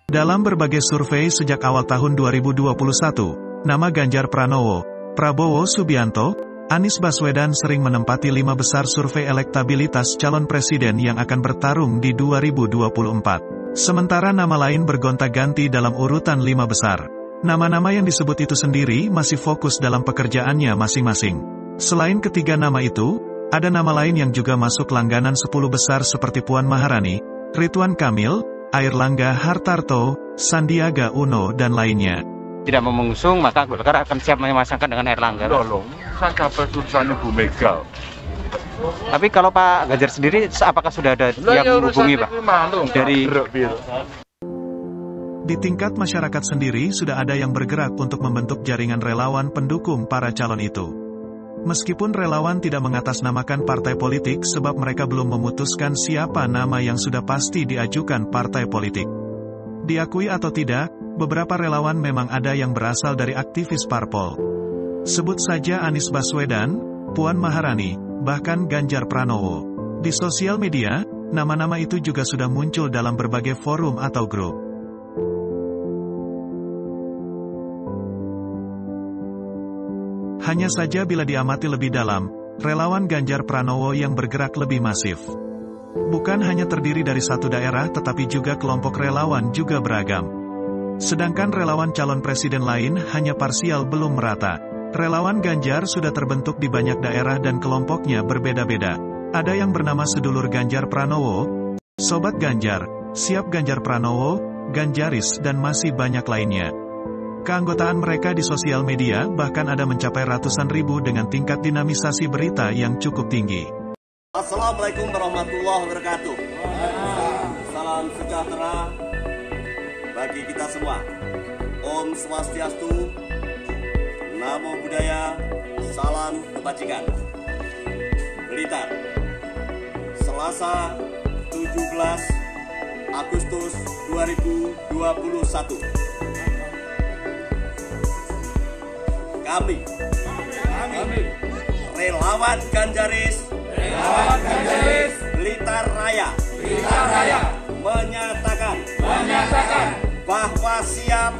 Dalam berbagai survei sejak awal tahun 2021, nama Ganjar Pranowo, Prabowo Subianto, Anies Baswedan sering menempati 5 besar survei elektabilitas calon presiden yang akan bertarung di 2024. Sementara nama lain bergonta-ganti dalam urutan 5 besar. Nama-nama yang disebut itu sendiri masih fokus dalam pekerjaannya masing-masing. Selain ketiga nama itu, ada nama lain yang juga masuk langganan 10 besar seperti Puan Maharani, Ridwan Kamil, Airlangga Hartarto, Sandiaga Uno, dan lainnya. Tidak mau mengusung, maka Golkar akan siap memasangkan dengan Airlangga. Tolong, saya capres urusannya Bu Mega. Tapi kalau Pak Ganjar sendiri, apakah sudah ada yang menghubungi Pak? Dari Di tingkat masyarakat sendiri sudah ada yang bergerak untuk membentuk jaringan relawan pendukung para calon itu. Meskipun relawan tidak mengatasnamakan partai politik sebab mereka belum memutuskan siapa nama yang sudah pasti diajukan partai politik. Diakui atau tidak, beberapa relawan memang ada yang berasal dari aktivis parpol. Sebut saja Anies Baswedan, Puan Maharani, bahkan Ganjar Pranowo. Di sosial media, nama-nama itu juga sudah muncul dalam berbagai forum atau grup. Hanya saja bila diamati lebih dalam, relawan Ganjar Pranowo yang bergerak lebih masif. Bukan hanya terdiri dari satu daerah tetapi juga kelompok relawan juga beragam. Sedangkan relawan calon presiden lain hanya parsial belum merata. Relawan Ganjar sudah terbentuk di banyak daerah dan kelompoknya berbeda-beda. Ada yang bernama sedulur Ganjar Pranowo, Sobat Ganjar, Siap Ganjar Pranowo, Ganjaris dan masih banyak lainnya. Keanggotaan mereka di sosial media bahkan ada mencapai ratusan ribu dengan tingkat dinamisasi berita yang cukup tinggi. Assalamualaikum warahmatullahi wabarakatuh. Salam sejahtera bagi kita semua. Om Swastiastu, Namo Buddhaya, Salam Kebajikan. Blitar, Selasa 17 Agustus 2021. Kami relawan Ganjaris Blitar Raya menyatakan bahwa siap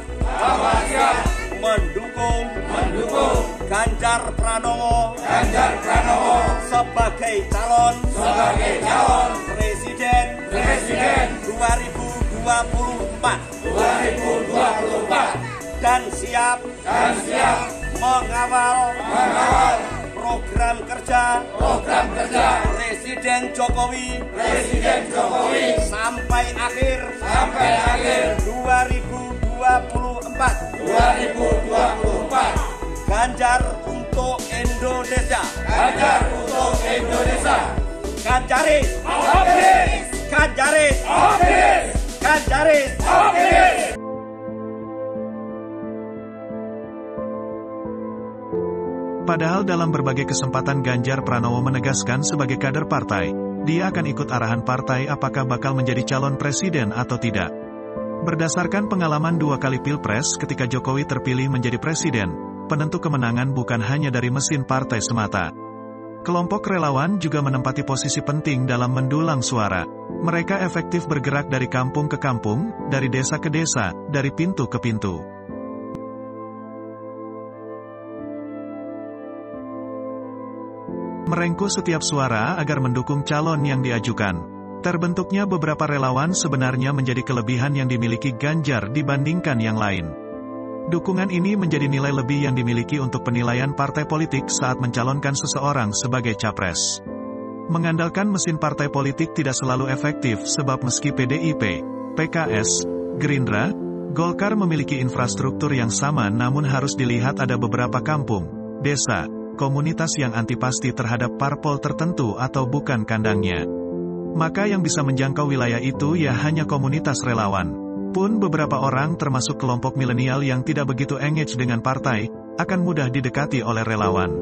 mendukung Ganjar Pranowo sebagai calon presiden 2024 dan siap mengawal program kerja Presiden Jokowi sampai akhir 2024. Ganjar untuk Indonesia. Ganjaris. Padahal dalam berbagai kesempatan Ganjar Pranowo menegaskan sebagai kader partai, dia akan ikut arahan partai apakah bakal menjadi calon presiden atau tidak. Berdasarkan pengalaman 2 kali pilpres ketika Jokowi terpilih menjadi presiden, penentu kemenangan bukan hanya dari mesin partai semata. Kelompok relawan juga menempati posisi penting dalam mendulang suara. Mereka efektif bergerak dari kampung ke kampung, dari desa ke desa, dari pintu ke pintu. Merengkuh setiap suara agar mendukung calon yang diajukan. Terbentuknya beberapa relawan sebenarnya menjadi kelebihan yang dimiliki Ganjar dibandingkan yang lain. Dukungan ini menjadi nilai lebih yang dimiliki untuk penilaian partai politik saat mencalonkan seseorang sebagai capres. Mengandalkan mesin partai politik tidak selalu efektif sebab meski PDIP, PKS, Gerindra, Golkar memiliki infrastruktur yang sama namun harus dilihat ada beberapa kampung, desa, komunitas yang antipasti terhadap parpol tertentu atau bukan kandangnya. Maka yang bisa menjangkau wilayah itu ya hanya komunitas relawan. Pun beberapa orang termasuk kelompok milenial yang tidak begitu engage dengan partai, akan mudah didekati oleh relawan.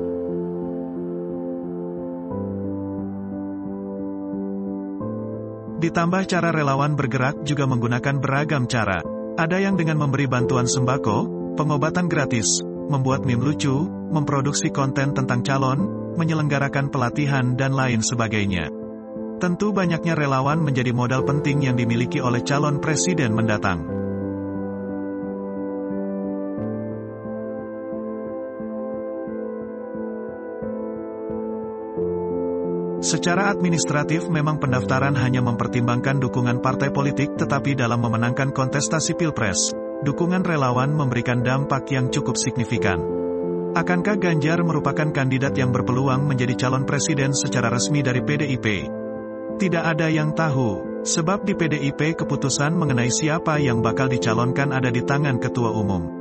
Ditambah cara relawan bergerak juga menggunakan beragam cara. Ada yang dengan memberi bantuan sembako, pengobatan gratis, membuat meme lucu, memproduksi konten tentang calon, menyelenggarakan pelatihan dan lain sebagainya. Tentu banyaknya relawan menjadi modal penting yang dimiliki oleh calon presiden mendatang. Secara administratif memang pendaftaran hanya mempertimbangkan dukungan partai politik, tetapi dalam memenangkan kontestasi Pilpres, dukungan relawan memberikan dampak yang cukup signifikan. Akankah Ganjar merupakan kandidat yang berpeluang menjadi calon presiden secara resmi dari PDIP? Tidak ada yang tahu, sebab di PDIP keputusan mengenai siapa yang bakal dicalonkan ada di tangan Ketua Umum.